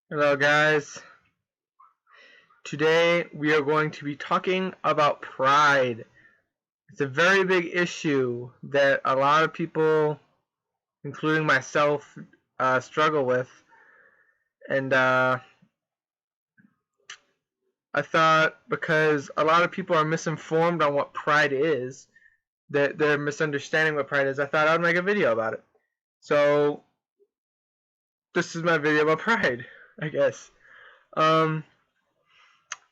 Hello guys, today we are going to be talking about pride. It's a very big issue that a lot of people, including myself, struggle with. And I thought because a lot of people are misinformed on what pride is, that they're misunderstanding what pride is, I thought I'd make a video about it. So this is my video about pride, I guess. The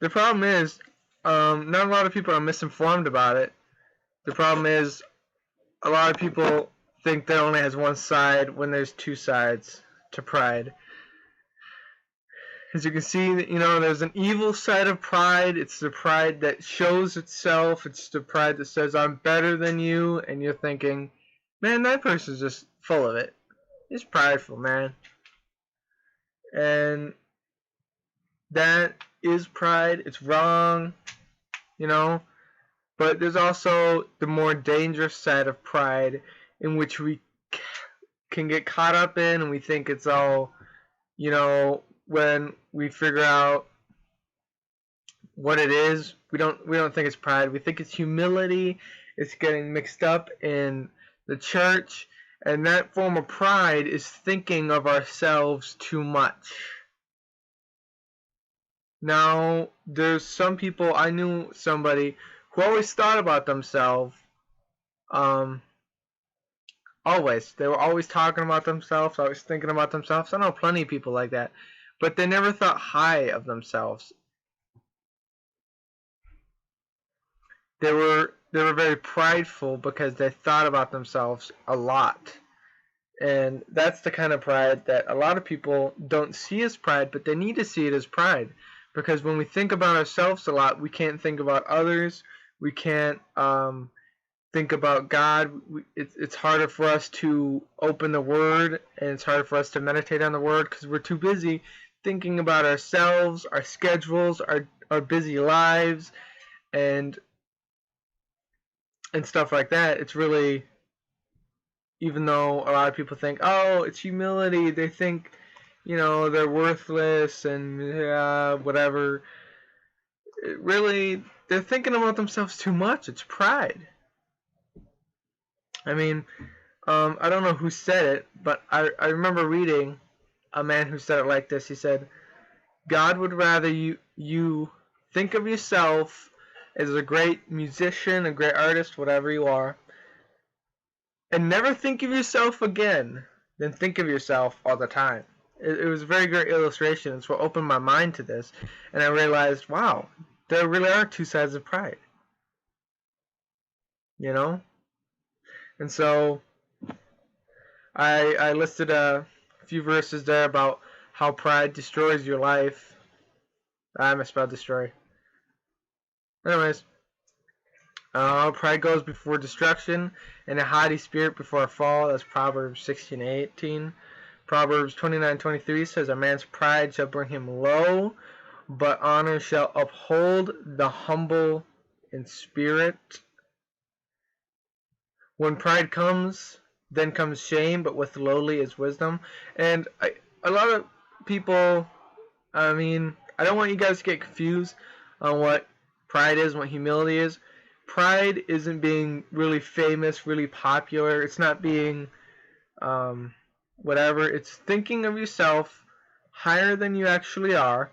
problem is, not a lot of people are misinformed about it. The problem is, a lot of people think there only has one side when there's two sides to pride. As you can see, there's an evil side of pride. It's the pride that shows itself. It's the pride that says, I'm better than you, and you're thinking, man, that person's just full of it. He's prideful, man. And that is pride. It's wrong, But there's also the more dangerous side of pride, in which we can get caught up in, and we think it's all, when we figure out what it is, we don't think it's pride. We think it's humility. It's getting mixed up in the church, and that form of pride is thinking of ourselves too much. Now, there's some people, I knew somebody who always thought about themselves. Always. They were always talking about themselves, always thinking about themselves. I know plenty of people like that. But they never thought high of themselves. They were very prideful because they thought about themselves a lot. And that's the kind of pride that a lot of people don't see as pride, but they need to see it as pride. Because when we think about ourselves a lot, we can't think about others. We can't think about God. It's harder for us to open the Word, and it's harder for us to meditate on the Word because we're too busy thinking about ourselves, our schedules, our busy lives, and stuff like that. It's really, even though a lot of people think, oh, it's humility, they think, they're worthless and whatever. Really, they're thinking about themselves too much. It's pride. I mean, I don't know who said it, but I remember reading a man who said it like this. He said, God would rather you think of yourself as a great musician, a great artist, whatever you are, and never think of yourself again than think of yourself all the time. It was a very great illustration. It's what opened my mind to this, and I realized, wow, there really are two sides of pride. And so I listed a few verses there about how pride destroys your life. I misspelled destroy. Anyways, pride goes before destruction, and a haughty spirit before a fall. That's Proverbs 16:18. Proverbs 29:23 says, a man's pride shall bring him low, but honor shall uphold the humble in spirit. When pride comes, then comes shame, but with lowly is wisdom. And a lot of people, I don't want you guys to get confused on what pride is and what humility is. Pride isn't being really famous, really popular. It's not being whatever. It's thinking of yourself higher than you actually are,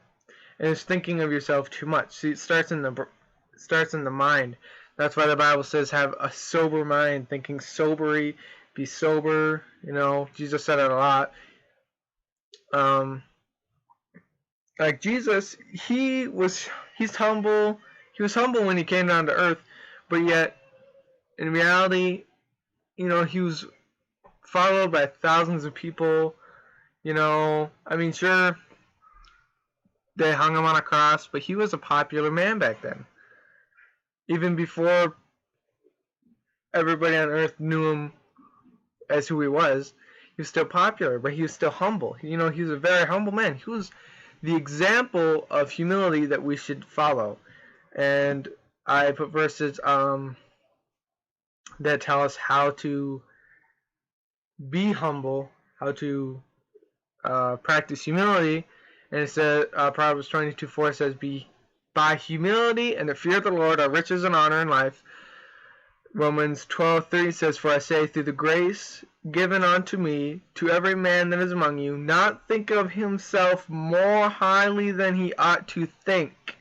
and it's thinking of yourself too much. See, it starts in the mind. That's why the Bible says, have a sober mind, thinking soberly, be sober. Jesus said it a lot. Like Jesus, he's humble. He was humble when he came down to earth, but yet, in reality, he was followed by thousands of people. Sure, they hung him on a cross, but he was a popular man back then. Even before everybody on earth knew him as who he was still popular, but he was still humble. He was a very humble man. He was the example of humility that we should follow. And I put verses that tell us how to be humble, how to practice humility, And it says, Proverbs 22:4 says, by humility and the fear of the Lord are riches and honor in life. Romans 12:3 says, for I say, through the grace given unto me, to every man that is among you, not think of himself more highly than he ought to think,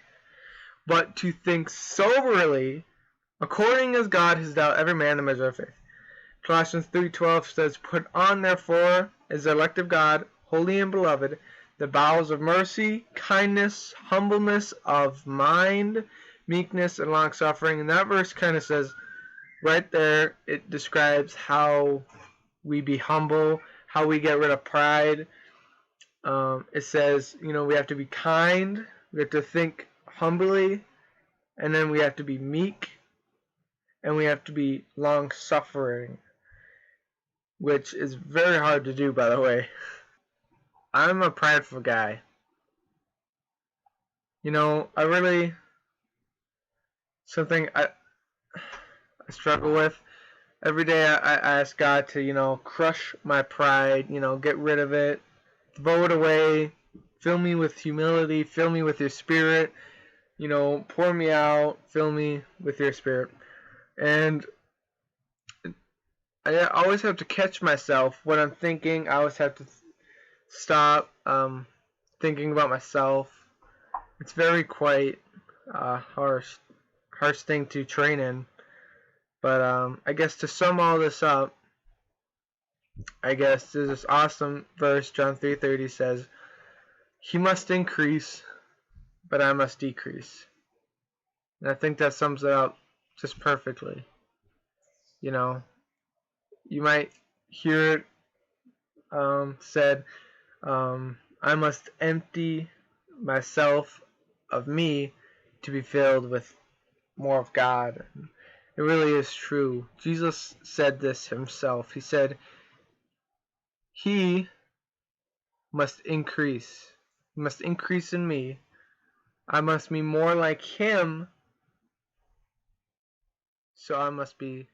but to think soberly, according as God has dealt every man the measure of faith. Colossians 3:12 says, put on therefore, as the elect of God, holy and beloved, the bowels of mercy, kindness, humbleness of mind, meekness, and long-suffering. And that verse kind of says, right there, it describes how we be humble, how we get rid of pride. It says, we have to be kind, we have to think humbly, and then we have to be meek, and we have to be long-suffering, which is very hard to do, by the way. I'm a prideful guy. Something I struggle with. Every day I ask God to, crush my pride, get rid of it, throw it away, fill me with humility, fill me with your spirit, pour me out, fill me with your spirit. And I always have to catch myself when I'm thinking. I always have to stop thinking about myself. It's very quite harsh thing to train in. But I guess to sum all this up, I guess there's this awesome verse, John 3:30 says, he must increase, but I must decrease. And I think that sums it up just perfectly. You might hear it said, I must empty myself of me to be filled with more of God. It really is true. Jesus said this himself. He said, he must increase. He must increase in me. I must be more like him, so I must be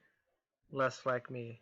less like me.